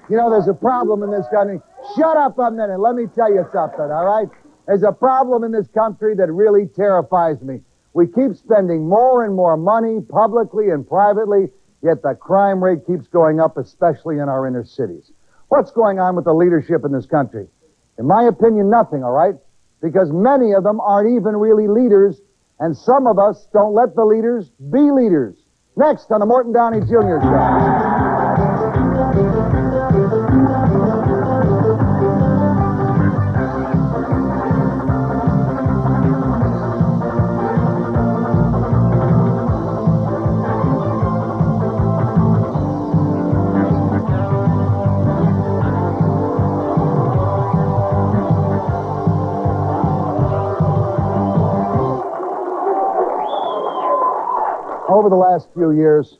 You know, there's a problem in this country. Shut up a minute. Let me tell you something, all right? There's a problem in this country that really terrifies me. We keep spending more and more money, publicly and privately, yet the crime rate keeps going up, especially in our inner cities. What's going on with the leadership in this country? In my opinion, nothing, all right? Because many of them aren't even really leaders, and some of us don't let the leaders be leaders. Next on the Morton Downey Jr. Show. Over the last few years,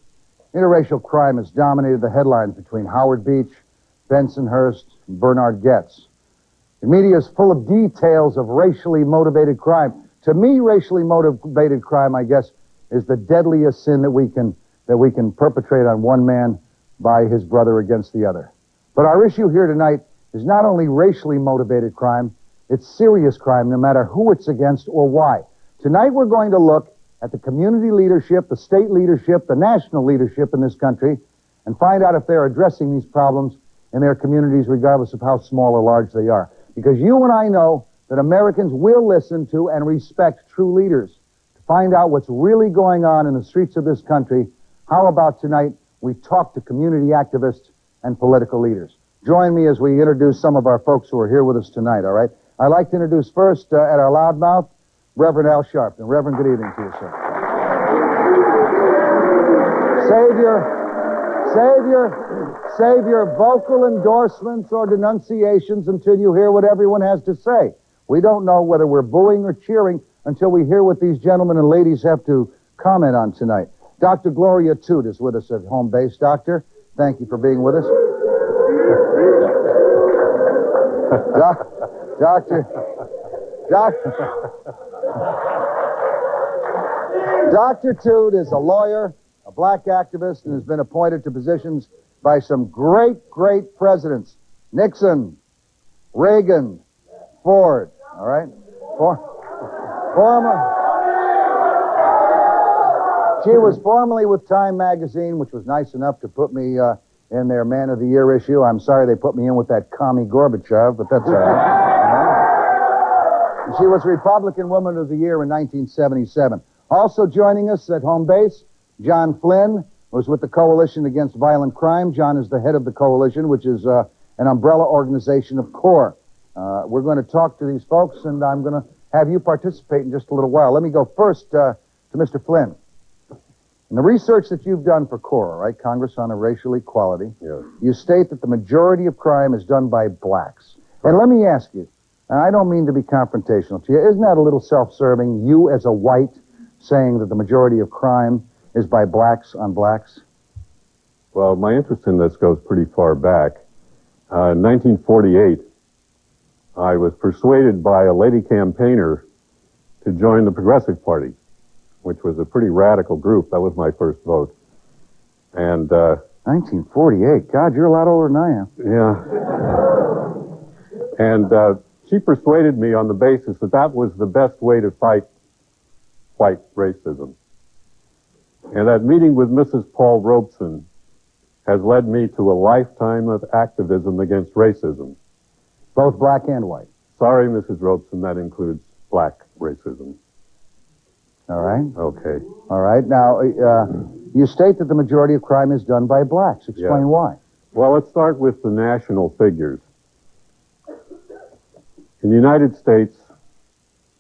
interracial crime has dominated the headlines between Howard Beach, Bensonhurst, and Bernard Goetz. The media is full of details of racially motivated crime. To me, racially motivated crime, I guess, is the deadliest sin that we can perpetrate on one man by his brother against the other. But our issue here tonight is not only racially motivated crime, it's serious crime, no matter who it's against or why. Tonight we're going to look at the community leadership, the state leadership, the national leadership in this country, and find out if they're addressing these problems in their communities, regardless of how small or large they are. Because you and I know that Americans will listen to and respect true leaders. To find out what's really going on in the streets of this country, how about tonight we talk to community activists and political leaders? Join me as we introduce some of our folks who are here with us tonight, all right? I'd like to introduce first, at our loudmouth, Rev Al Sharpton. Reverend, good evening to you, sir. Save your vocal endorsements or denunciations until you hear what everyone has to say. We don't know whether we're booing or cheering until we hear what these gentlemen and ladies have to comment on tonight. Dr. Gloria Toote is with us at home base. Doctor, thank you for being with us. Dr. Toote is a lawyer, a black activist, and has been appointed to positions by some great presidents. Nixon, Reagan, Ford, all right? She was formerly with Time magazine, which was nice enough to put me in their Man of the Year issue. I'm sorry they put me in with that commie Gorbachev, but that's all right. She was Republican Woman of the Year in 1977. Also joining us at home base, John Flynn was with the Coalition Against Violent Crime. John is the head of the coalition, which is an umbrella organization of CORE. We're going to talk to these folks, and I'm going to have you participate in just a little while. Let me go first to Mr. Flynn. In the research that you've done for CORE, right, Congress on Racial Equality, yes, you state that the majority of crime is done by blacks. And let me ask you, and I don't mean to be confrontational to you, isn't that a little self-serving, you as a white saying that the majority of crime is by blacks on blacks? Well, my interest in this goes pretty far back. In 1948, I was persuaded by a lady campaigner to join the Progressive Party, which was a pretty radical group. That was my first vote. And 1948. God, you're a lot older than I am. Yeah. And she persuaded me on the basis that that was the best way to fight white racism. And that meeting with Mrs. Paul Robeson has led me to a lifetime of activism against racism. Both black and white. Sorry, Mrs. Robeson, that includes black racism. All right. Okay. All right. Now, you state that the majority of crime is done by blacks. Explain why. Well, let's start with the national figures. In the United States,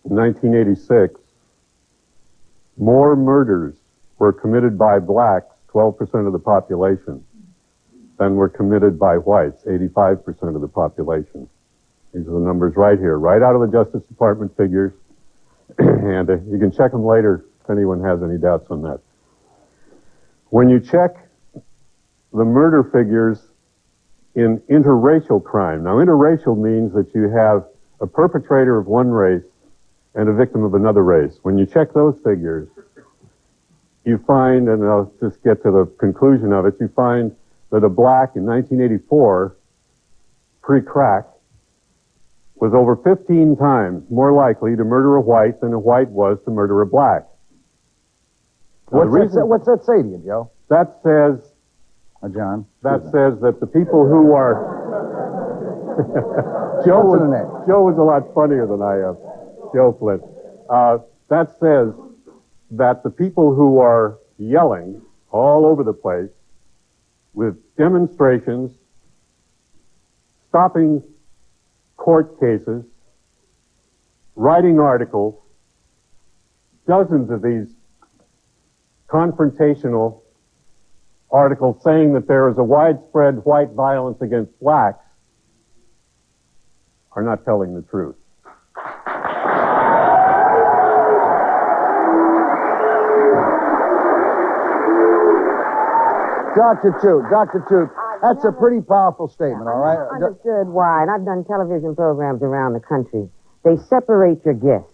in 1986, more murders were committed by blacks, 12% of the population, than were committed by whites, 85% of the population. These are the numbers right here, right out of the Justice Department figures, and you can check them later if anyone has any doubts on that. When you check the murder figures in interracial crime, now interracial means that you have a perpetrator of one race and a victim of another race. When you check those figures, you find, and I'll just get to the conclusion of it, you find that a black in 1984, pre-crack, was over 15 times more likely to murder a white than a white was to murder a black. What's that say to you, Joe? That says, John? That says that the people who are... Joe was a lot funnier than I am. Joe Flint. That says that the people who are yelling all over the place with demonstrations, stopping court cases, writing articles, dozens of these confrontational articles saying that there is a widespread white violence against blacks are not telling the truth. Dr. Toote, that's a pretty powerful statement, all right? I understood why, and I've done television programs around the country. They separate your guests.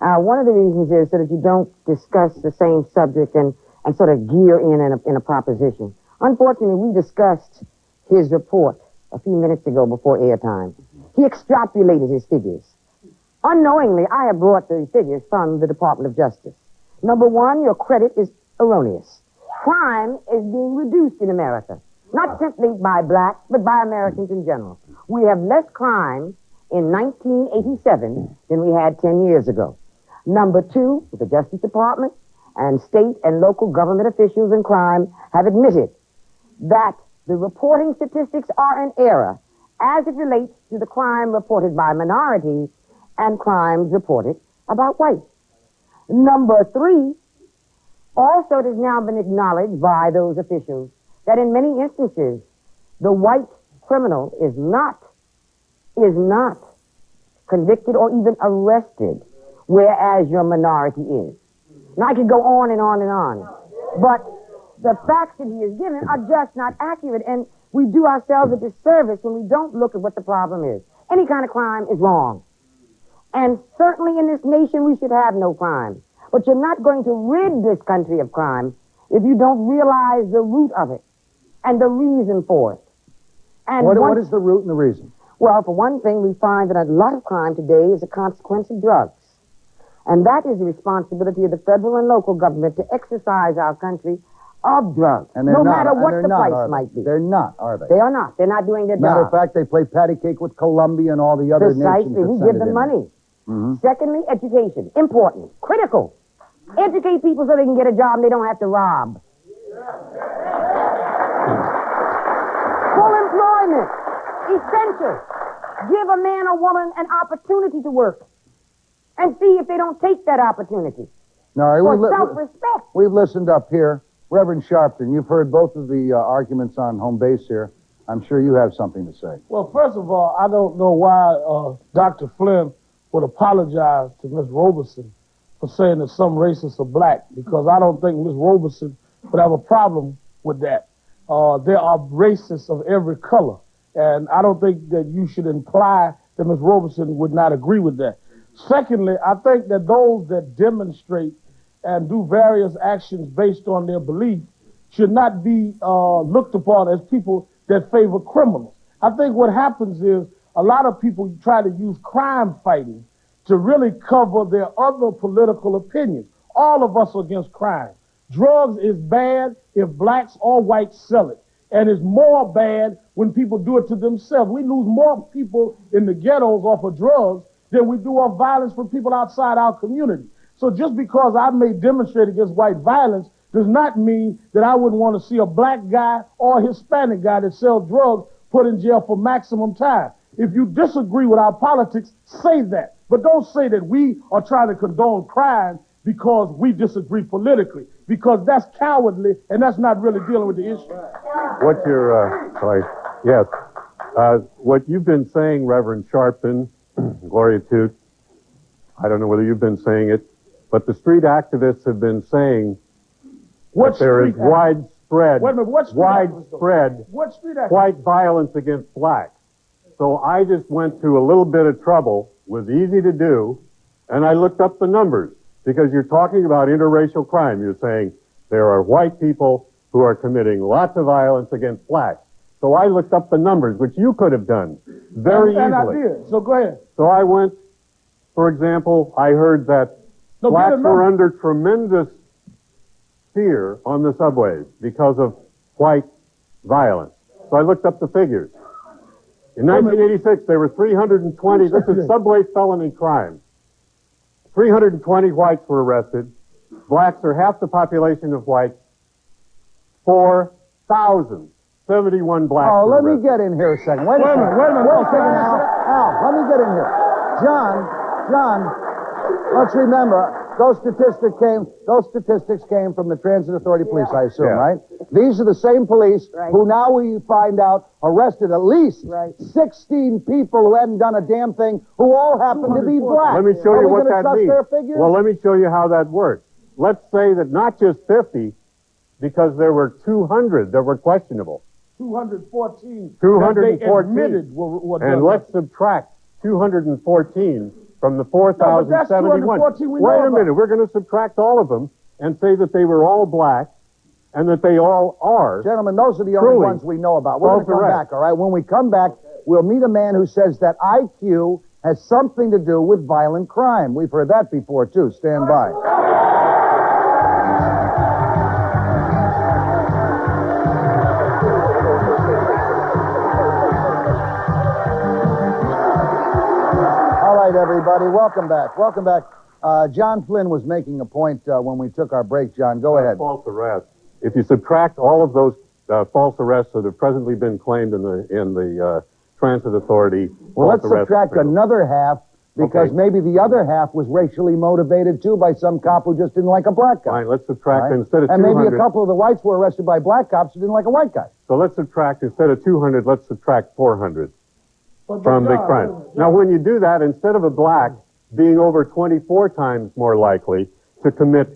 One of the reasons is so that you don't discuss the same subject and sort of gear in a proposition. Unfortunately, we discussed his report a few minutes ago before airtime. He extrapolated his figures. Unknowingly, I have brought the figures from the Department of Justice. Number one, your credit is erroneous. Crime is being reduced in America, not simply by blacks, but by Americans in general. We have less crime in 1987 than we had 10 years ago. Number two, the Justice Department and state and local government officials in crime have admitted that the reporting statistics are in error as it relates to the crime reported by minorities and crimes reported about whites. Number three, also it has now been acknowledged by those officials that in many instances the white criminal is not convicted or even arrested, whereas your minority is. Now I could go on and on and on, but the facts that he has given are just not accurate, and we do ourselves a disservice when we don't look at what the problem is. Any kind of crime is wrong, and certainly in this nation we should have no crime. But you're not going to rid this country of crime if you don't realize the root of it and the reason for it. And what is the root and the reason? Well, for one thing, we find that a lot of crime today is a consequence of drugs. And that is the responsibility of the federal and local government to exercise our country of drugs, no matter what the price might be. They're not, are they? They are not. They're not doing their job. Matter of fact, they play patty cake with Colombia and all the other nations. Precisely. We give them money. Mm-hmm. Secondly, education. Important. Critical. Educate people so they can get a job and they don't have to rob. Full employment. Essential. Give a man or woman an opportunity to work and see if they don't take that opportunity. For self-respect. We've listened up here. Reverend Sharpton, you've heard both of the arguments on home base here. I'm sure you have something to say. Well, first of all, I don't know why Dr. Flynn would apologize to Ms. Robeson for saying that some racists are black, because I don't think Ms. Robeson would have a problem with that. There are racists of every color, and I don't think that you should imply that Ms. Robeson would not agree with that. Secondly, I think that those that demonstrate and do various actions based on their belief should not be looked upon as people that favor criminals. I think what happens is a lot of people try to use crime fighting to really cover their other political opinions. All of us are against crime. Drugs is bad if blacks or whites sell it. And it's more bad when people do it to themselves. We lose more people in the ghettos off of drugs than we do of violence from people outside our community. So just because I may demonstrate against white violence does not mean that I wouldn't want to see a black guy or a Hispanic guy that sells drugs put in jail for maximum time. If you disagree with our politics, say that. But don't say that we are trying to condone crime because we disagree politically, because that's cowardly and that's not really dealing with the issue. What you're, sorry, yes. What you've been saying, Reverend Sharpton, Gloria Toote, I don't know whether you've been saying it, but the street activists have been saying that there is widespread white violence against blacks. So I just went to a little bit of trouble, was easy to do, and I looked up the numbers, because you're talking about interracial crime. You're saying there are white people who are committing lots of violence against blacks. So I looked up the numbers, which you could have done very easily. And I did, so go ahead. So I went, for example, I heard that blacks were under tremendous fear on the subways because of white violence. So I looked up the figures. In 1986, there were 320, this is subway felony crime. 320 whites were arrested. Blacks are half the population of whites. 4,071 blacks were let arrested. me get in here a second. Wait a minute. Al, let me get in here. John, let's remember, those statistics came from the Transit Authority Police, I assume, right? These are the same police who now we find out arrested at least 16 people who hadn't done a damn thing, who all happen to be black. Let me show you what that means. Their figures? Well, let me show you how that works. Let's say that not just 50, because there were 200 that were questionable. 214. 214. They admitted were and let's subtract 214 from the 4,071. Wait a minute, we're going to subtract all of them and say that they were all black and that they all are. Gentlemen, those are the only ones we know about. We're going to come back, all right? When we come back, we'll meet a man who says that IQ has something to do with violent crime. We've heard that before, too. Stand by. All right, everybody, welcome back. John Flynn was making a point when we took our break. John, go ahead. False arrest. If you subtract all of those false arrests that have presently been claimed in the Transit Authority, well, let's subtract another half, because maybe the other half was racially motivated too by some cop who just didn't like a black guy. Fine, let's subtract instead of 200. And maybe a couple of the whites were arrested by black cops who didn't like a white guy. So let's subtract, instead of 200, let's subtract 400 from the crime. Now, when you do that, instead of a black being over 24 times more likely to commit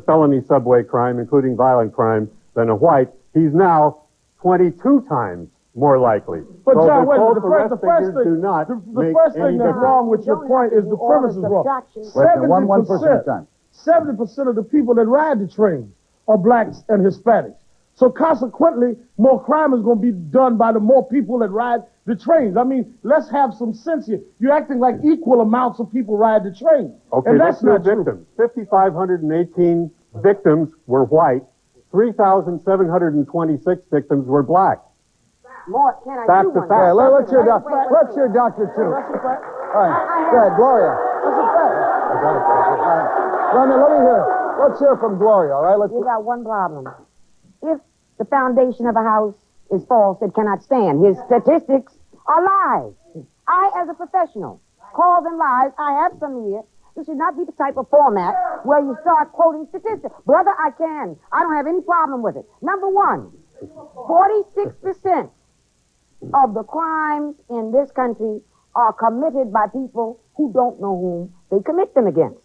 felony subway crime, including violent crime, than a white, he's now 22 times more likely. But so John, wait, the first thing that's wrong with your point is the premise is wrong. 70% of the people that ride the train are blacks and Hispanics. So consequently, more crime is going to be done by the more people that ride the trains. I mean, let's have some sense here. You're acting like equal amounts of people ride the train. Okay, and that's not victims. 5,518 victims were white. 3,726 victims were black. Mort, can I fact do to one? fact. Let's hear Dr. Toote. That's a fact. All right, go ahead, Gloria. That's a fact. I got it. Let me hear. Let's hear from Gloria, all right? You got one problem. If the foundation of a house is false, it cannot stand. His statistics are lies. I, as a professional, call them lies. I have some here. This should not be the type of format where you start quoting statistics. Brother, I can. I don't have any problem with it. Number one, 46% of the crimes in this country are committed by people who don't know whom they commit them against.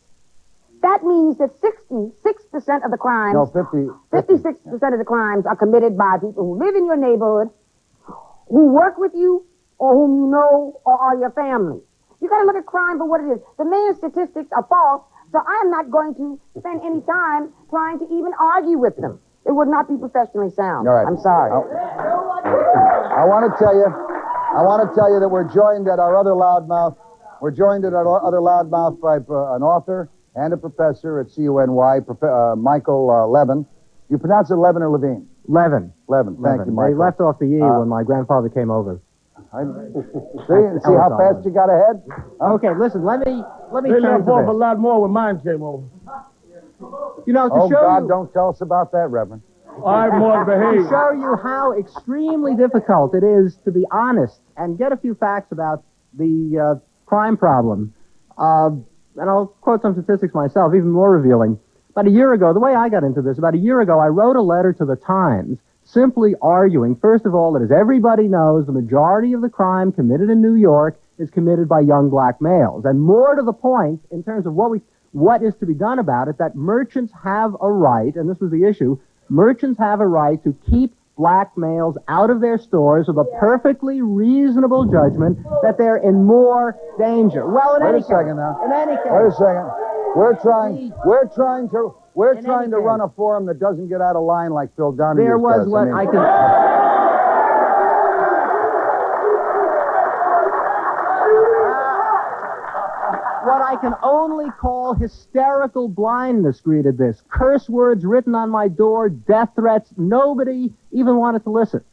That means that 66% of the crimes... No, 56% of the crimes are committed by people who live in your neighborhood, who work with you, or whom you know, or are your family. You got to look at crime for what it is. The man's statistics are false, so I'm not going to spend any time trying to even argue with them. It would not be professionally sound. All right. I'm sorry. I want to tell you that we're joined at our other loudmouth. We're joined at our other loudmouth by an author and a professor at CUNY, Michael Levin. You pronounce it Levin or Levine? Levin. Levin. Thank you, Michael. They left off the E when my grandfather came over. See how fast you got ahead? Okay, listen, let me They turn left to off a this. lot more when mine came over. You know, to Oh, show God, you, don't tell us about that, Reverend. All right, Mort, to behave. show you how extremely difficult it is to be honest and get a few facts about the crime problem. and I'll quote some statistics myself, even more revealing. About a year ago, the way I got into this, about a year ago, I wrote a letter to the Times simply arguing, first of all, that as everybody knows, the majority of the crime committed in New York is committed by young black males. And more to the point, in terms of what is to be done about it, that merchants have a right, and this was the issue, merchants have a right to keep black males out of their stores with a perfectly reasonable judgment that they're in more danger. Well, in Wait any a second case, now. in any case, Wait a second. We're trying to case, run a forum that doesn't get out of line like Phil Donahue there was does. what mean, I can... What I can only call hysterical blindness greeted this. Curse words written on my door, death threats. Nobody even wanted to listen.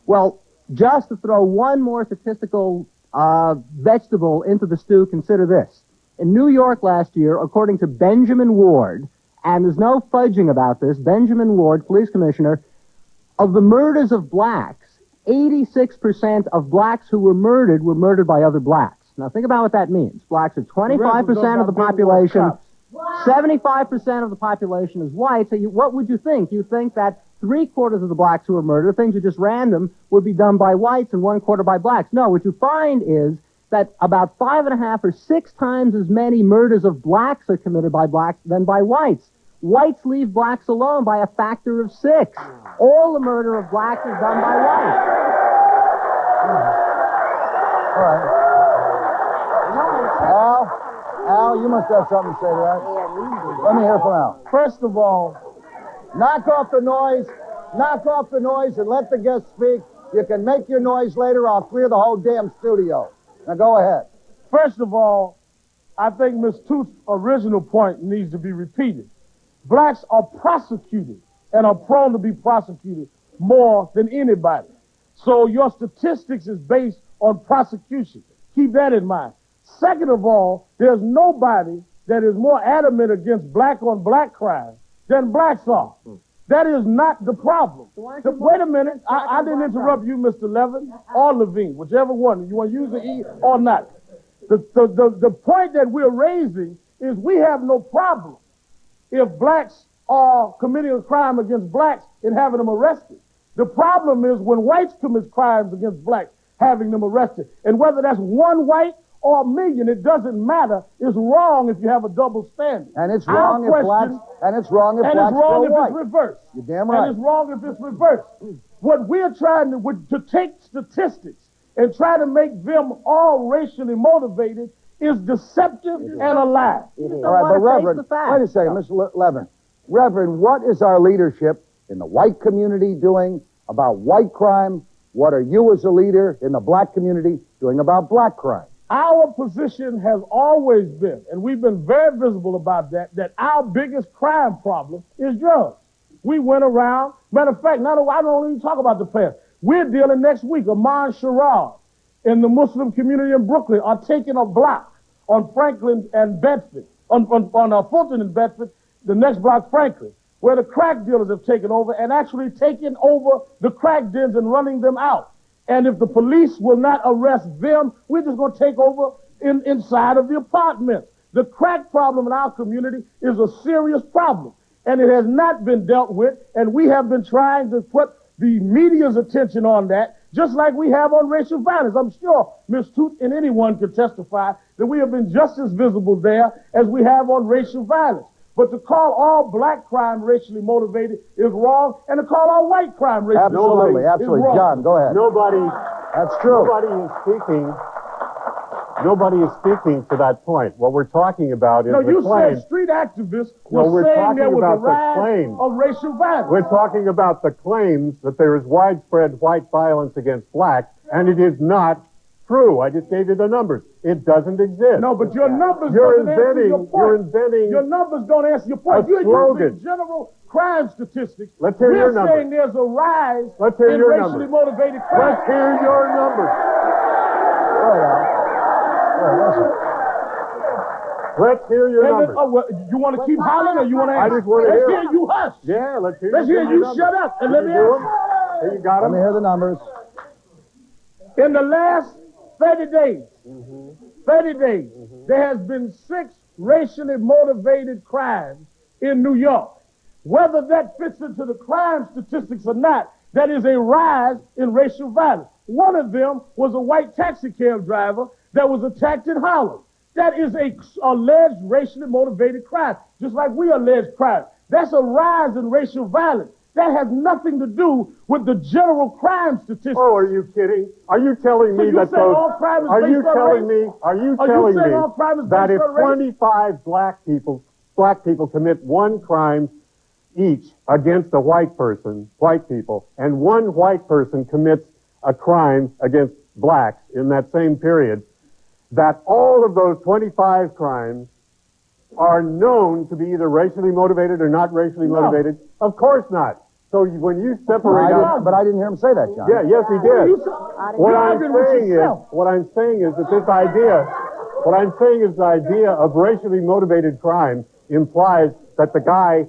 Well, just to throw one more statistical vegetable into the stew, consider this. In New York last year, according to Benjamin Ward, and there's no fudging about this, Benjamin Ward, police commissioner, of the murders of blacks, 86% of blacks who were murdered by other blacks. Now, think about what that means. Blacks are 25% of the population. 75% of the population is white. So what would you think? You think that 3/4 of the blacks who were murdered, things are just random, would be done by whites and 1/4 by blacks. No, what you find is that about 5.5 or 6 times as many murders of blacks are committed by blacks than by whites. Whites leave blacks alone by a factor of 6. All the murder of blacks is done by whites. All right. Al, you must have something to say to that. Let me hear from Al. First of all, Knock off the noise and let the guest speak. You can make your noise later. I'll clear the whole damn studio. Now go ahead. First of all, I think Ms. Toote's original point needs to be repeated. Blacks are prosecuted and are prone to be prosecuted more than anybody. So your statistics is based on prosecution. Keep that in mind. Second of all, there's nobody that is more adamant against black-on-black crime than blacks are. That is not the problem. Wait a minute. I didn't interrupt you, Mr. Levin, or Levine, whichever one. You want to use the E or not. The point that we're raising is we have no problem if blacks are committing a crime against blacks and having them arrested. The problem is when whites commit crimes against blacks, having them arrested. And whether that's one white or a million, it doesn't matter. It's wrong if you have a double standard. And it's wrong if blacks go white. It's reversed. You're damn right. And it's wrong if it's reversed. What we're trying to take statistics and try to make them all racially motivated is deceptive and a lie. All right, but Reverend, wait a second, Mr. Levin. Reverend, what is our leadership in the white community doing about white crime? What are you as a leader in the black community doing about black crime? Our position has always been, and we've been very visible about that our biggest crime problem is drugs. We went around, matter of fact, I don't even talk about the past. We're dealing next week, Amman Sharad in the Muslim community in Brooklyn are taking a block on Franklin and Bedford, on Fulton and Bedford, the next block Franklin, where the crack dealers have taken over and actually taken over the crack dens and running them out. And if the police will not arrest them, we're just going to take over inside of the apartments. The crack problem in our community is a serious problem, and it has not been dealt with, and we have been trying to put the media's attention on that, just like we have on racial violence. I'm sure Ms. Toote and anyone could testify that we have been just as visible there as we have on racial violence. But to call all black crime racially motivated is wrong, and to call all white crime racially motivated is wrong. John, go ahead. That's true. Nobody is speaking to that point. What we're talking about is the claim. No, you said street activists were saying there was a rise of racial violence. We're talking about the claims that there is widespread white violence against blacks, and it is not true. I just gave you the numbers. It doesn't exist. No, but your numbers don't answer your point. You're inventing your numbers don't answer your point. You're using general crime statistics. Let's hear your numbers. We're saying there's a rise in racially motivated crime. Let's hear your numbers. Let's hear your numbers. You want to keep hollering or you want to answer? I just want to hear. Let's hear you hush. Yeah, let's hear you shut up and let me answer. You got them? Let me hear the numbers. In the last 30 days, there has been 6 racially motivated crimes in New York. Whether that fits into the crime statistics or not, that is a rise in racial violence. One of them was a white taxi cab driver that was attacked in Harlem. That is a alleged racially motivated crime, just like we allege crime. That's a rise in racial violence. That has nothing to do with the general crime statistics. Oh, are you kidding? Are you telling me that those? All crime is are based you on telling race? me? Are you Are telling you saying me all crime is that based if on race? 25 black people commit one crime each against a white people, and one white person commits a crime against blacks in that same period, that all of those 25 crimes are known to be either racially motivated or not racially motivated? Of course not. So when you separate out... But I didn't hear him say that, John. Yeah, yes, he did. What I'm saying is that this idea, what I'm saying is the idea of racially motivated crime implies that the guy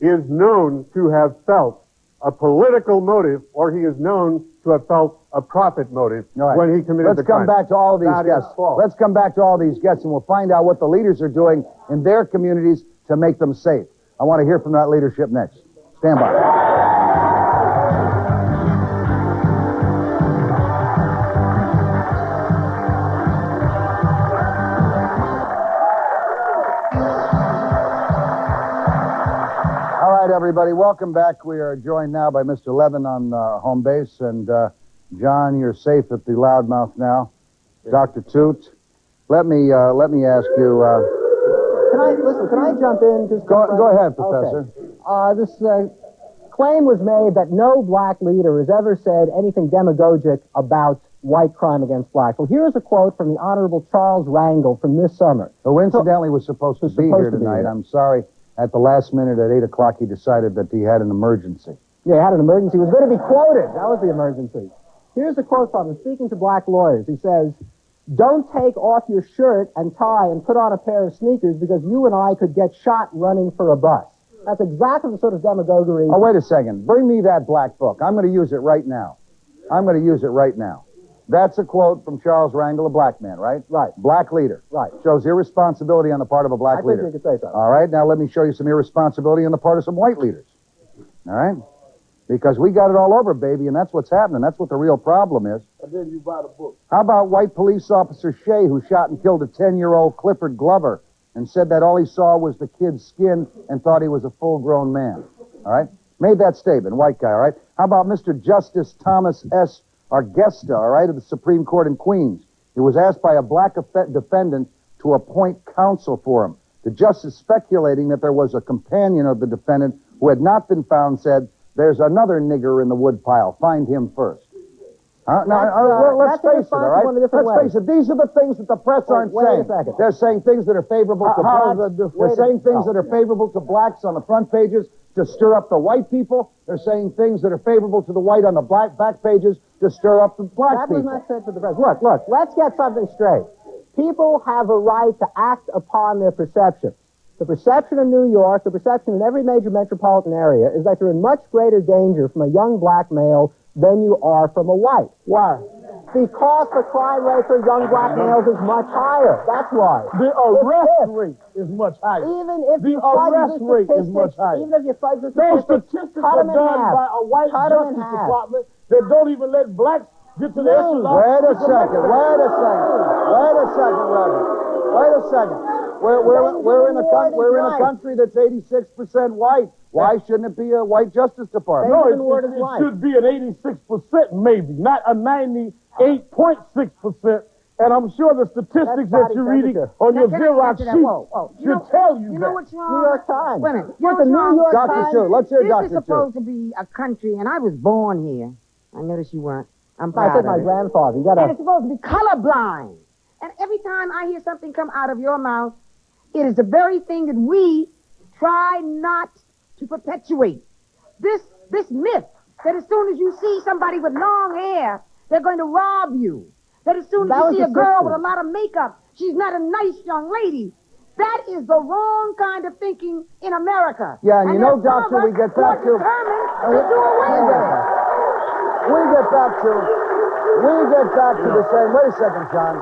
is known to have felt a political motive, or he is known to have felt a profit motive when he committed the crime. Let's come back to all these guests. Let's come back to all these guests, and we'll find out what the leaders are doing in their communities to make them safe. I want to hear from that leadership next. Stand by. All right, everybody, welcome back. We are joined now by Mr. Levin on home base, and John, you're safe at the loudmouth now. Dr. Toote, let me ask you. Can I jump in? Just Go ahead, Professor. Okay. This claim was made that no black leader has ever said anything demagogic about white crime against blacks. Well, here's a quote from the Honorable Charles Rangel from this summer. Who incidentally was supposed to be here tonight. I'm sorry. At the last minute at 8 o'clock, he decided that he had an emergency. Yeah, he had an emergency. He was going to be quoted. That was the emergency. Here's a quote from him, speaking to black lawyers. He says, "Don't take off your shirt and tie and put on a pair of sneakers because you and I could get shot running for a bus." That's exactly the sort of demagoguery. Oh, wait a second. Bring me that black book. I'm going to use it right now. That's a quote from Charles Rangel, a black man, right? Right. Black leader. Right. Shows irresponsibility on the part of a black leader. I think you could say so. All right, now let me show you some irresponsibility on the part of some white leaders. All right? Because we got it all over, baby, and that's what's happening. That's what the real problem is. And then you buy the book. How about white police officer Shea, who shot and killed a 10-year-old Clifford Glover and said that all he saw was the kid's skin and thought he was a full-grown man? All right? Made that statement, white guy, all right? How about Mr. Justice Thomas S. Arguesta, all right, of the Supreme Court in Queens? He was asked by a black defendant to appoint counsel for him. The justice, speculating that there was a companion of the defendant who had not been found, said, "There's another nigger in the woodpile. Find him first." Let's face it, all right? Let's face it. These are the things that the press aren't saying. They're saying things that are favorable to blacks. They're saying things that are favorable to blacks on the front pages to stir up the white people. They're saying things that are favorable to the white on the black back pages to stir up the black people. That was not said for the press. Look, let's get something straight. People have a right to act upon their perceptions. The perception in New York, the perception in every major metropolitan area is that you're in much greater danger from a young black male than you are from a white. Why? Because the crime rate for young black males is much higher. That's why. The arrest rate is much higher. Even if the arrest rate is much higher. Even if you fudge the those statistics, are done by a white justice department that don't even let blacks get to the echelon. Wait a second, Reverend. Wait a second. We're in a country that's 86% white. Why shouldn't it be a white Justice Department? No, it should be an 86% maybe, not a 98.6%. And I'm sure the statistics that you're reading on your Xerox sheet should tell you that. You know what's wrong? New York Times. Wait a minute. You know what's wrong? Dr. Toote, let's hear Dr. Toote. This is supposed to be a country, and I was born here. I noticed you weren't. I'm I proud said of my it. grandfather. You And gotta. it's supposed to be colorblind. And every time I hear something come out of your mouth, it is the very thing that we try not to perpetuate. This myth that as soon as you see somebody with long hair, they're going to rob you. That as soon as you see a girl with a lot of makeup, she's not a nice young lady. That is the wrong kind of thinking in America. Yeah, and you know, Doctor, we get back to... determined to do away with it. We get back to the same... Wait a second, John.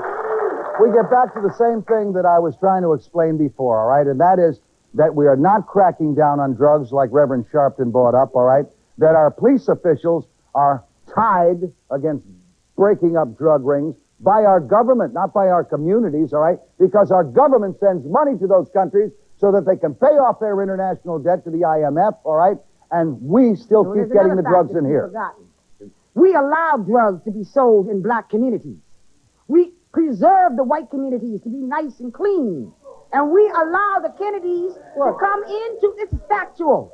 we get back to the same thing that I was trying to explain before, all right? And that is that we are not cracking down on drugs like Reverend Sharpton brought up, all right? That our police officials are tied against breaking up drug rings by our government, not by our communities, all right? Because our government sends money to those countries so that they can pay off their international debt to the IMF, all right? And we still Well, keep there's getting the another drugs fact in that here. you've forgotten. We allow drugs to be sold in black communities. We preserve the white communities to be nice and clean. And we allow the Kennedys to come into, it's factual.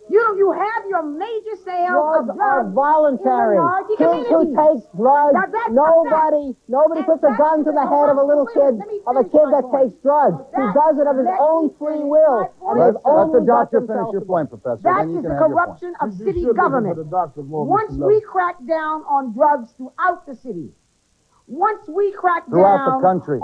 You have your major sale of Drugs are drugs voluntary. in minority Kids who communities. take drugs, Now, that's a nobody fact. puts a gun to the head of a little kid, of a kid that takes drugs. He does it of his own free will. And Let they've only the doctor got finish your themselves- point, Professor. That then you is can the have your point. corruption of You city should listen government. to the doctor more, Once Mr. we Love. crack down on drugs throughout the city, once we crack Throughout the down country.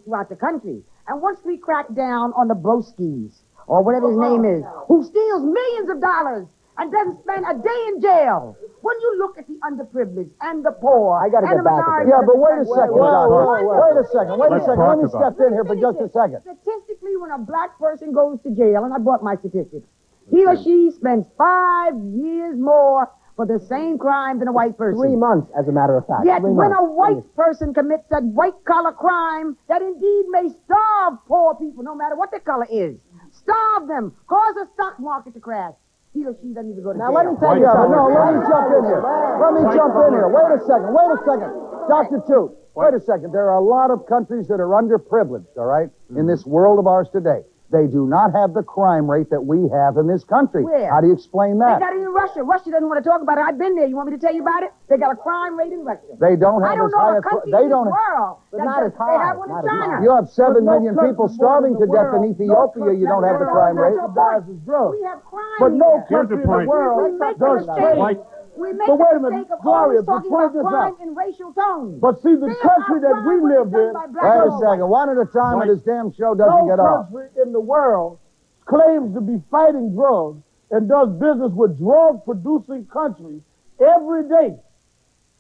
throughout the country, and once we crack down on the broskies, or whatever his name is, who steals millions of dollars and doesn't spend a day in jail, when you look at the underprivileged and the poor I gotta and the get back at minorities... this. Yeah, but wait a second, doctor. Wait a second. Let me Let's talk step in here for just a second. Statistically, when a black person goes to jail, and I brought my statistics, he or she spends 5 years more for the same crime than a white person. 3 months, as a matter of fact. Yet 3 when months. a white person commits a white-collar crime that indeed may starve poor people, no matter what their color is, starve them, cause the stock market to crash, he or she doesn't even go to Now, jail. let me tell you Yeah, but something. no, let me jump in here. Let me jump in here. Wait a second. Dr. Toote, wait a second. There are a lot of countries that are underprivileged, all right, in this world of ours today. They do not have the crime rate that we have in this country. Where? How do you explain They that? got it in Russia. Russia doesn't want to talk about it. I've been there. You want me to tell you about it? They got a crime rate in Russia. They don't I have don't as know high a a country they in don't this world. But that not does- as high, They have one in not as China. high. You have 7 But no million country people more starving in to the death in world, Ethiopia. You don't have the crime rate. Subsidizes drugs. We have crime But no here. country in the point. world We make the does mistake. trade. We make But the wait a minute, mistake of Gloria, always but talking point about this crime out. in racial tones. But see, the There country are that we crime lived done in, by black Wait a people. second. One at a time, or this damn show doesn't no get off. country in the world claims to be fighting drugs and does business with drug-producing countries every day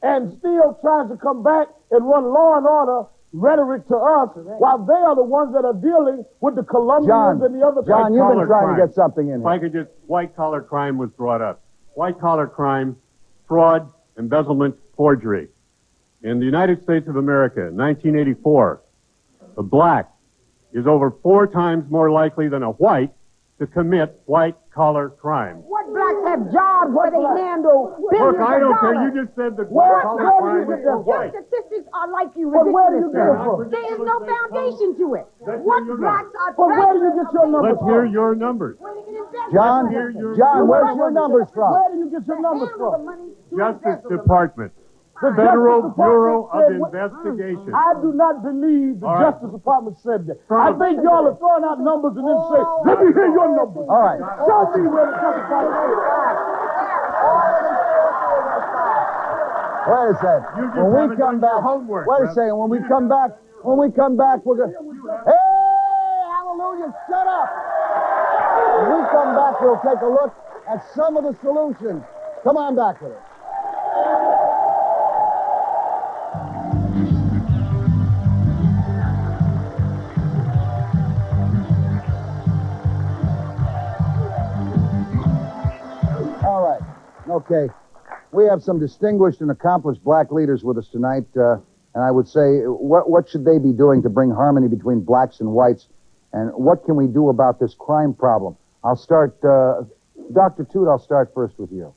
and still tries to come back and run law and order rhetoric to us while they are the ones that are dealing with the Colombians and the other John, you've been White-collar trying to crime. get something in If I here. could just, white-collar crime was brought up. White-collar crime, fraud, embezzlement, forgery. In the United States of America, 1984, a black is over 4 times more likely than a white to commit white-collar crime. What blacks have jobs where they handle billions Look, I don't of care. dollars? You just said that Where white-collar do crime you is get for that from? Your white. statistics are like you But where do you ridiculous. get it from? There is no foundation to it. Let's What hear your blacks are But where do you get your numbers Let's hear your numbers. John, where's your numbers from? Where do you get your numbers from? Justice Department. The Federal Justice Bureau of Department said Investigation. I do not believe the All right. Justice Department said that. I think y'all are throwing out numbers and then say, let me hear your numbers. All right. Show me where the Justice Department said Wait a second. You just When we haven't come done your back, homework, wait a Rev. second. When we come back, we're going to... Hey, hallelujah, shut up. When we come back, we'll take a look at some of the solutions. Come on back with us. All right. Okay. We have some distinguished and accomplished black leaders with us tonight, and I would say, what should they be doing to bring harmony between blacks and whites, and what can we do about this crime problem? I'll start, Dr. Toote, I'll start first with you.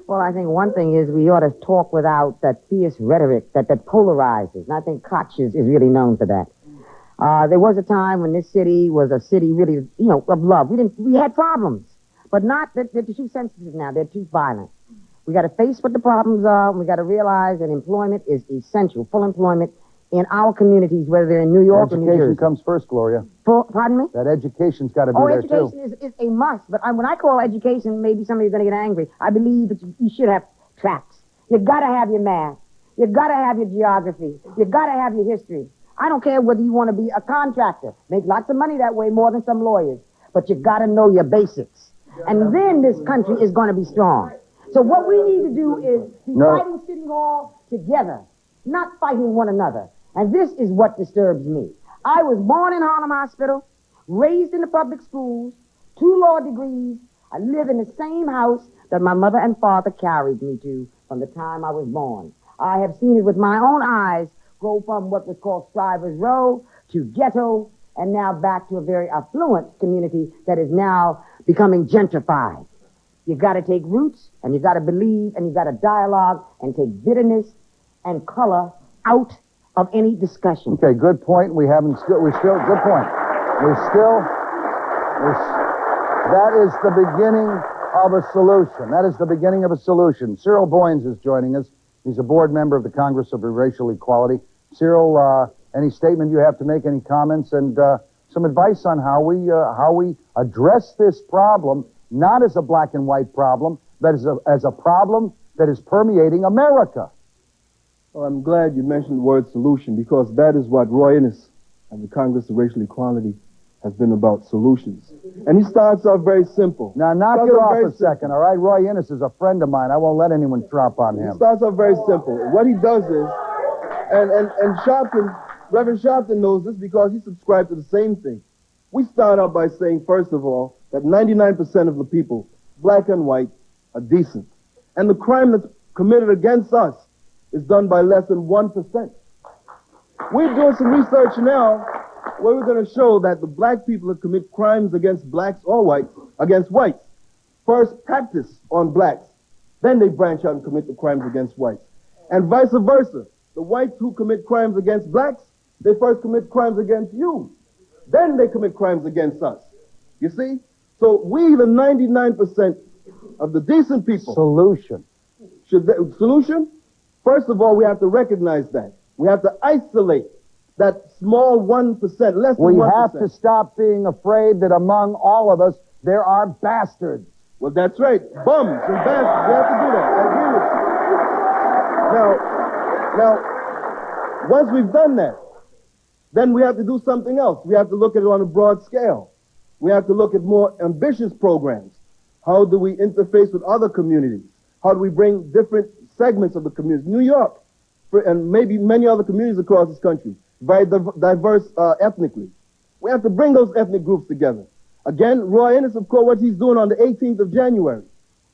Well, I think one thing is we ought to talk without that fierce rhetoric that polarizes. And I think Koch is really known for that. There was a time when this city was a city really, of love. We had problems, but not that they're too sensitive now. They're too violent. We got to face what the problems are. And we got to realize that employment is essential, full employment in our communities, whether they're in New York or New Education Jersey. comes first, Gloria. Pardon me? That education's got to be there, too. Education is a must. But when I call education, maybe somebody's going to get angry. I believe that you should have tracks. You got to have your math. You got to have your geography. You got to have your history. I don't care whether you want to be a contractor. Make lots of money that way, more than some lawyers. But you got to know your basics. And then this country is going to be strong. So what we need to do is be fighting City Hall together, not fighting one another. And this is what disturbs me. I was born in Harlem Hospital, raised in the public schools, 2 law degrees. I live in the same house that my mother and father carried me to from the time I was born. I have seen it with my own eyes go from what was called Strivers Row to ghetto and now back to a very affluent community that is now becoming gentrified. You got to take roots, and you got to believe, and you got to dialogue and take bitterness and color out of any discussion. Okay, good point. Good point. That is the beginning of a solution. That is the beginning of a solution. Cyail Boynes is joining us. He's a board member of the Congress of Racial Equality. Cyail, any statement you have to make, any comments, and some advice on how we address this problem, not as a black and white problem, but as a problem that is permeating America. Well, I'm glad you mentioned the word solution, because that is what Roy Innes and the Congress of Racial Equality has been about, solutions. And he starts off very simple. Now, knock it off a second, all right? Roy Innes is a friend of mine. I won't let anyone drop on him. He starts off very simple. What he does is, and Sharpton, Reverend Sharpton knows this because he subscribed to the same thing. We start out by saying, first of all, that 99% of the people, black and white, are decent. And the crime that's committed against us is done by less than 1%. We're doing some research now where we're going to show that the black people that commit crimes against blacks or whites, against whites, first practice on blacks. Then they branch out and commit the crimes against whites. And vice versa. The whites who commit crimes against blacks, they first commit crimes against you. Then they commit crimes against us. You see? So we, the 99% of the decent people. Solution. Solution? First of all, we have to recognize that. We have to isolate that small 1%, less than 1%. We have to stop being afraid that among all of us, there are bastards. Well, that's right. Bums and bastards. We have to do that. I agree with you. Now, once we've done that, then we have to do something else. We have to look at it on a broad scale. We have to look at more ambitious programs. How do we interface with other communities? How do we bring different segments of the community? New York, and maybe many other communities across this country, very diverse ethnically. We have to bring those ethnic groups together. Again, Roy Innes, of course, what he's doing on the 18th of January,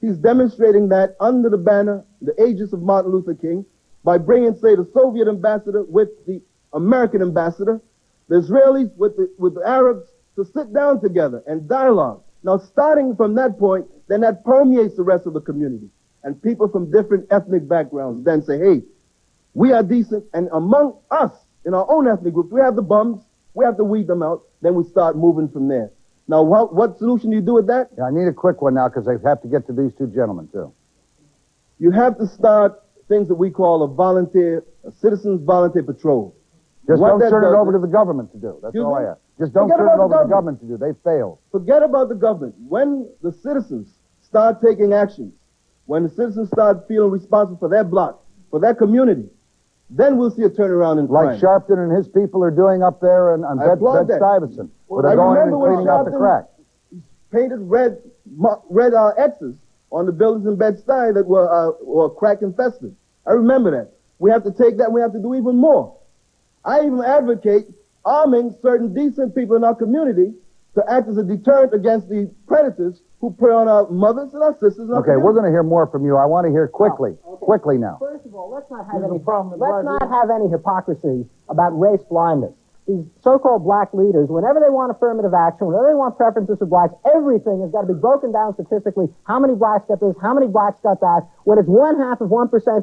he's demonstrating that under the banner, the aegis of Martin Luther King, by bringing, say, the Soviet ambassador with the American ambassador, the Israelis with the Arabs, to sit down together and dialogue. Now, starting from that point, then that permeates the rest of the community. And people from different ethnic backgrounds then say, hey, we are decent, and among us, in our own ethnic groups, we have the bums, we have to weed them out, then we start moving from there. Now, what solution do you do with that? Yeah, I need a quick one now, because I have to get to these two gentlemen, too. You have to start things that we call a citizens volunteer patrol. Just don't turn it over to the government to do. That's all I ask. Just don't turn it over to the government to do. They failed. Forget about the government. When the citizens start taking actions, when the citizens start feeling responsible for their block, for their community, then we'll see a turnaround in crime. Like Sharpton and his people are doing up there on Bed-Stuyvesant, where they're going in and cleaning out the crack. Painted red X's on the buildings in Bed-Stuy that were crack infested. I remember that. We have to take that and we have to do even more. I even advocate arming certain decent people in our community to act as a deterrent against the predators who prey on our mothers and our sisters. And okay, we're going to hear more from you. I want to hear quickly. Quickly now. First of all, let's not have any hypocrisy about race blindness. These so-called black leaders, whenever they want affirmative action, whenever they want preferences for blacks, everything has got to be broken down statistically. How many blacks got this? How many blacks got that? When it's 0.5%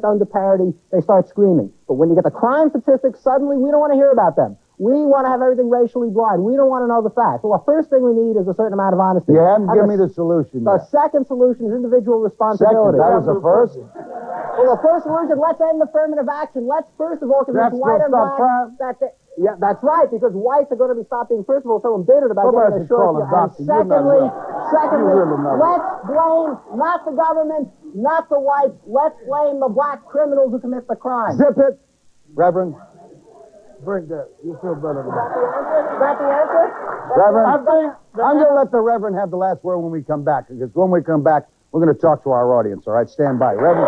under parity, they start screaming. But when you get the crime statistics, suddenly we don't want to hear about them. We want to have everything racially blind. We don't want to know the facts. Well, the first thing we need is a certain amount of honesty. You haven't given me the solution yet. The second solution is individual responsibility. Second, that was the first? Well, the first solution, let's end affirmative action. Let's, first of all, convince white and black that... Yeah, that's right, because whites are going to be stopped being, first of all, so embittered about getting their short. And secondly, let's blame not the government, not the whites. Let's blame the black criminals who commit the crime. Zip it, Reverend. Bring that. You feel better than that. Is that the answer? Reverend, I'm going to let the Reverend have the last word when we come back, because when we come back, we're going to talk to our audience, all right? Stand by. Reverend.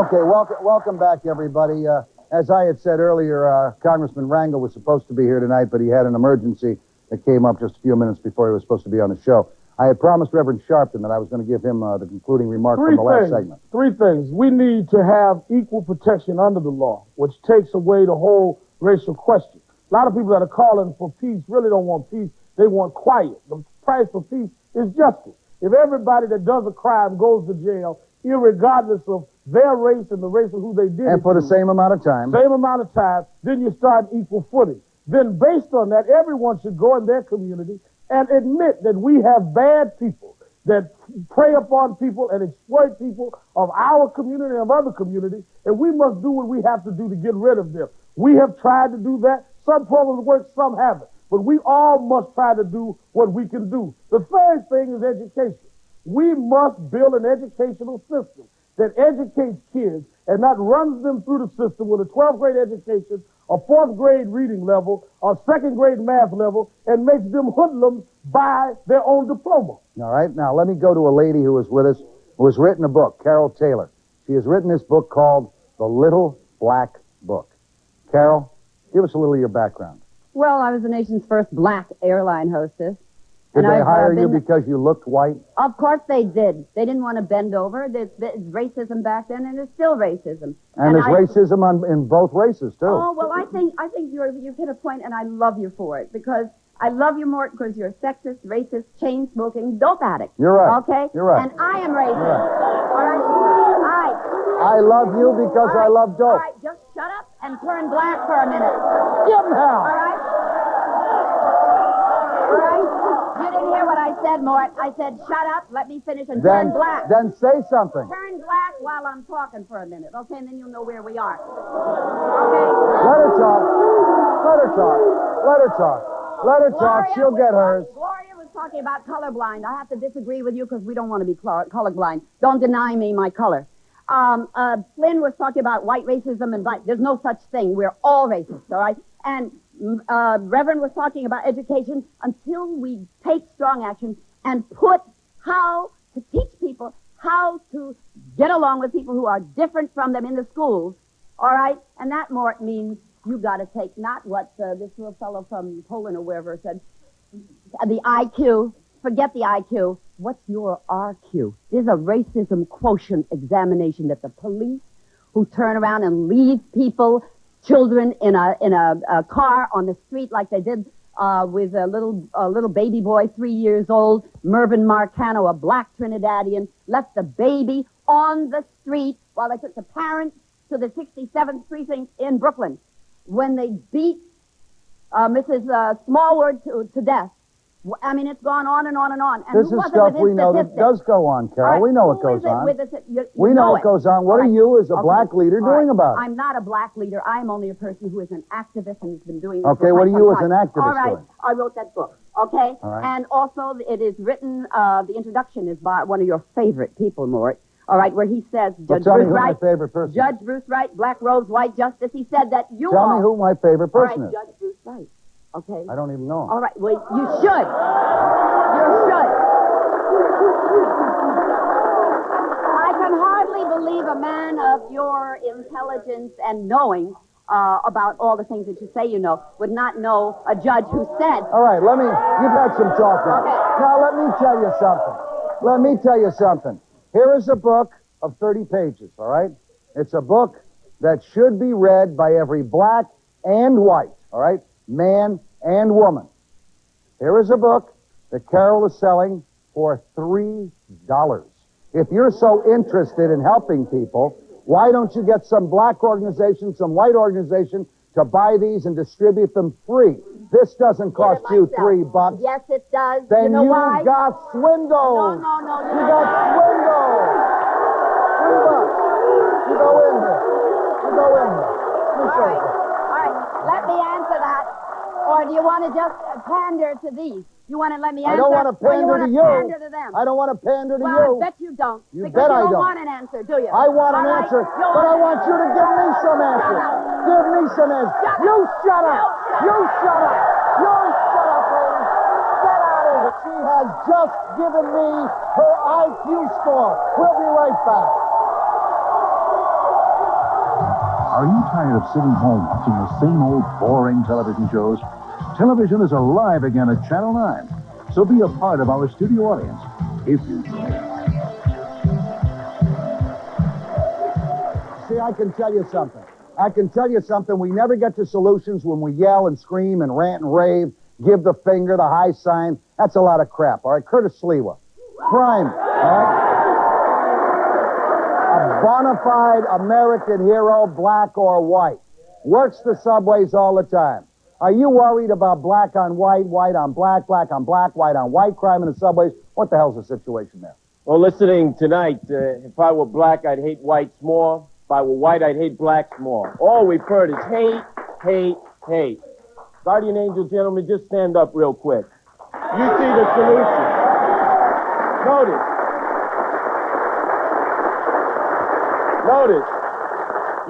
Okay, welcome back, everybody. As I had said earlier, Congressman Rangel was supposed to be here tonight, but he had an emergency that came up just a few minutes before he was supposed to be on the show. I had promised Reverend Sharpton that I was going to give him the concluding remark from the last segment. Three things. We need to have equal protection under the law, which takes away the whole racial question. A lot of people that are calling for peace really don't want peace. They want quiet. The price for peace is justice. If everybody that does a crime goes to jail, irregardless of their race and the race of who they did And for the same amount of time. Then you start equal footing. Then based on that, everyone should go in their community and admit that we have bad people that prey upon people and exploit people of our community and of other communities, and we must do what we have to do to get rid of them. We have tried to do that. Some programs work, some haven't. But we all must try to do what we can do. The third thing is education. We must build an educational system that educates kids and not runs them through the system with a 12th grade education, a 4th grade reading level, a 2nd grade math level, and makes them hoodlums by their own diploma. All right, now let me go to a lady who was with us, who has written a book, Carol Taylor. She has written this book called The Little Black Book. Carol, give us a little of your background. Well, I was the nation's first black airline hostess. Did and they I've, hire you been- because you looked white? Of course they did. They didn't want to bend over. There's racism back then, and there's still racism. And there's racism in both races, too. Oh, well, I think you've hit a point, and I love you for it, because I love you, Mort, because you're sexist, racist, chain-smoking, dope addict. You're right. Okay? You're right. And I am racist. Right. All right? All right. I love you because I love dope. All right, just shut up and turn black for a minute. Give him hell. All right? All right? You didn't hear what I said, Mort. I said, shut up, let me finish, and turn black. Then say something. Turn black while I'm talking for a minute, okay? And then you'll know where we are. Okay? Let her talk. Let her talk. Let her talk. Let her talk. She'll get hers. Gloria was talking about colorblind. I have to disagree with you because we don't want to be colorblind. Don't deny me my color. Flynn was talking about white racism and black. There's no such thing. We're all racist, all right? And Reverend was talking about education. Until we take strong action and put how to teach people how to get along with people who are different from them in the schools, all right? And that, Mort, means you got to take not what this little fellow from Poland or wherever said, the IQ. Forget the IQ. What's your RQ? There's a racism quotient examination that the police who turn around and leave people, children in a car on the street like they did with a little baby boy, 3 years old, Mervyn Marcano, a black Trinidadian, left the baby on the street while they took the parents to the 67th precinct in Brooklyn. When they beat Mrs. Smallwood to death. I mean, it's gone on and on and on. And This is stuff we know that does go on, Carol. Right, we know what goes on. We know what goes on. What are you, as a black leader, doing about it? I'm not a black leader. I'm only a person who is an activist and has been doing this Okay, for what are quite you some as an time. activist All right, doing? I wrote that book, okay? All right. And also, it is written, the introduction is by one of your favorite people, Mort. All right, where he says, Well, Judge tell me Bruce who Wright, my favorite person is. Judge Bruce Wright, black robes, white justice. He said that you Tell all... me who my favorite person All right, is. Judge Bruce Wright. Okay. I don't even know him. All right. Well, you should. You should. I can hardly believe a man of your intelligence and knowing about all the things that you say you know would not know a judge who said... All right, you've had some talk now. Okay. Now, let me tell you something. Let me tell you something. Here is a book of 30 pages, all right? It's a book that should be read by every black and white, all right? Man and woman. Here is a book that Carol is selling for $3. If you're so interested in helping people, why don't you get some black organization, some white organization to buy these and distribute them free? This doesn't cost you $3. Yes, it does. Then you know why? got swindled. No. You got swindled. $3. You go in here. You go in here. All right. Let me answer that. Or do you want to just pander to these? You want to let me answer? I don't want to or you pander want to you. Pander to them? I don't want to pander to well, you. I bet you don't. You because bet I you don't. want an answer, do you? I want an All right? answer, You but I want you to give me some answers. Give me some answers. You shut up. You shut up. You shut up, lady. Get out of here. She has just given me her IQ score. We'll be right back. Are you tired of sitting home watching the same old boring television shows? Television is alive again at Channel 9. So be a part of our studio audience, if you dare. See, I can tell you something. We never get to solutions when we yell and scream and rant and rave, give the finger, the high sign. That's a lot of crap, all right? Curtis Sliwa. Crime, all right? A bona fide American hero, black or white. Works the subways all the time. Are you worried about black on white, white on black, black on black, white on white crime in the subways? What the hell's the situation there? Well, listening tonight, if I were black, I'd hate whites more. If I were white, I'd hate blacks more. All we've heard is hate, hate, hate. Guardian angel gentlemen, just stand up real quick. You see the solution. Notice.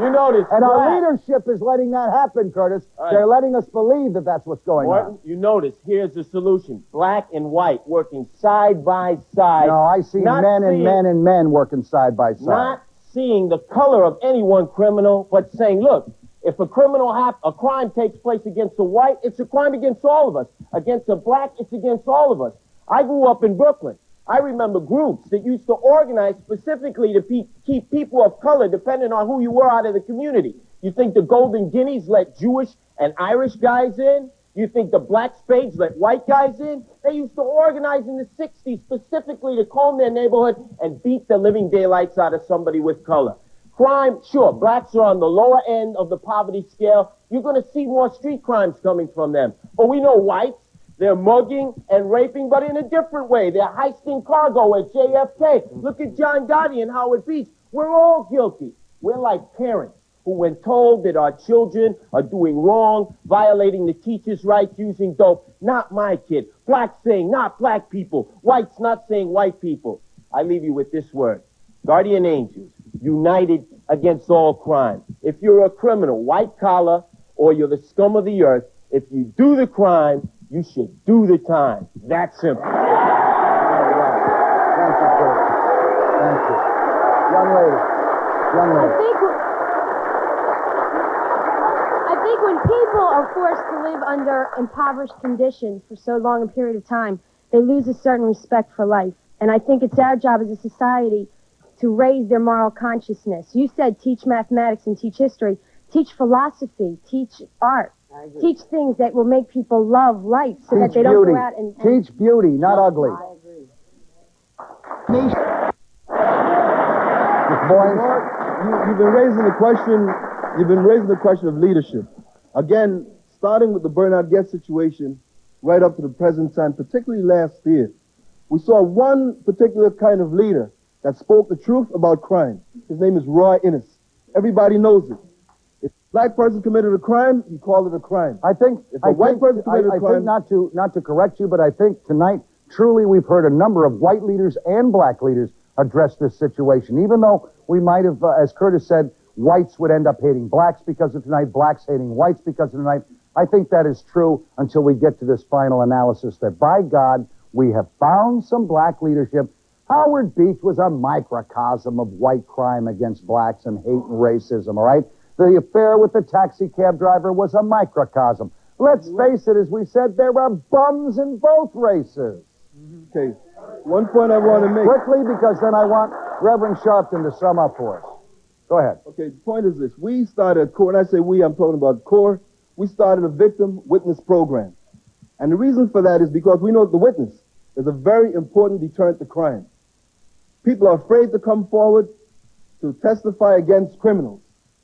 You notice. And black. our leadership is letting that happen, Curtis. Right. They're letting us believe that that's what's going Morton, on. you notice, here's the solution. Black and white working side by side. No, I see men working side by side. Not seeing the color of any one criminal, but saying, look, if a crime takes place against a white, it's a crime against all of us. Against a black, it's against all of us. I grew up in Brooklyn. I remember groups that used to organize specifically to keep people of color, depending on who you were, out of the community. You think the Golden Guineas let Jewish and Irish guys in? You think the Black Spades let white guys in? They used to organize in the 60s specifically to comb their neighborhood and beat the living daylights out of somebody with color. Crime, sure, blacks are on the lower end of the poverty scale. You're going to see more street crimes coming from them. But we know whites, they're mugging and raping, but in a different way. They're heisting cargo at JFK. Look at John Gotti and Howard Beach. We're all guilty. We're like parents who, when told that our children are doing wrong, violating the teacher's rights, using dope, not my kid. Blacks saying not black people. Whites not saying white people. I leave you with this word. Guardian angels, united against all crime. If you're a criminal, white collar, or you're the scum of the earth, if you do the crime, you should do the time. That simple. All right. Thank you, Curtis. Thank you. Young lady. I think when people are forced to live under impoverished conditions for so long a period of time, they lose a certain respect for life. And I think it's our job as a society to raise their moral consciousness. You said teach mathematics and teach history. Teach philosophy. Teach art. Teach things that will make people love life so that they don't go out and... Teach beauty, not ugly. I agree. Mr. Boynes? You've been raising the question of leadership. Again, starting with the Bernard Getz situation right up to the present time, particularly last year, we saw one particular kind of leader that spoke the truth about crime. His name is Roy Innes. Everybody knows it. If a black person committed a crime, you call it a crime. I think white person committed a crime, not to correct you, but I think tonight truly we've heard a number of white leaders and black leaders address this situation. Even though we might have, as Curtis said, whites would end up hating blacks because of tonight, blacks hating whites because of tonight. I think that is true until we get to this final analysis that, by God, we have found some black leadership. Howard Beach was a microcosm of white crime against blacks and hate and racism, all right? The affair with the taxi cab driver was a microcosm. Let's face it, as we said, there are bums in both races. Okay, one point I want to make. Quickly, because then I want Reverend Sharpton to sum up for us. Go ahead. Okay, the point is this. We started, when I say we, I'm talking about CORE. We started a victim witness program. And the reason for that is because we know the witness is a very important deterrent to crime. People are afraid to come forward to testify against criminals.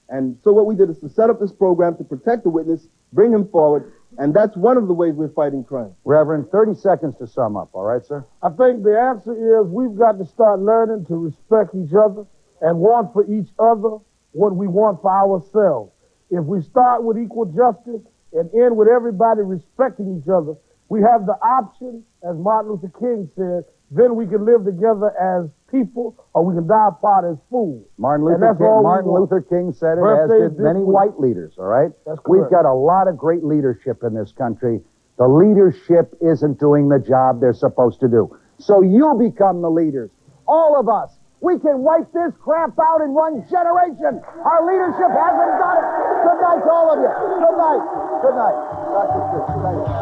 And so what we did is to set up this program to protect the witness, bring him forward, and that's one of the ways we're fighting crime. Reverend, 30 seconds to sum up, all right, sir? I think the answer is we've got to start learning to respect each other and want for each other what we want for ourselves. If we start with equal justice and end with everybody respecting each other, we have the option, as Martin Luther King said, then we can live together as people or we can die apart as fools. Martin Luther King said it, as did many white leaders, all right? That's correct. We've got a lot of great leadership in this country. The leadership isn't doing the job they're supposed to do. So you become the leaders. All of us. We can wipe this crap out in one generation. Our leadership hasn't done it. Good night to all of you. Good night. Good night. Dr. Toote, thank you.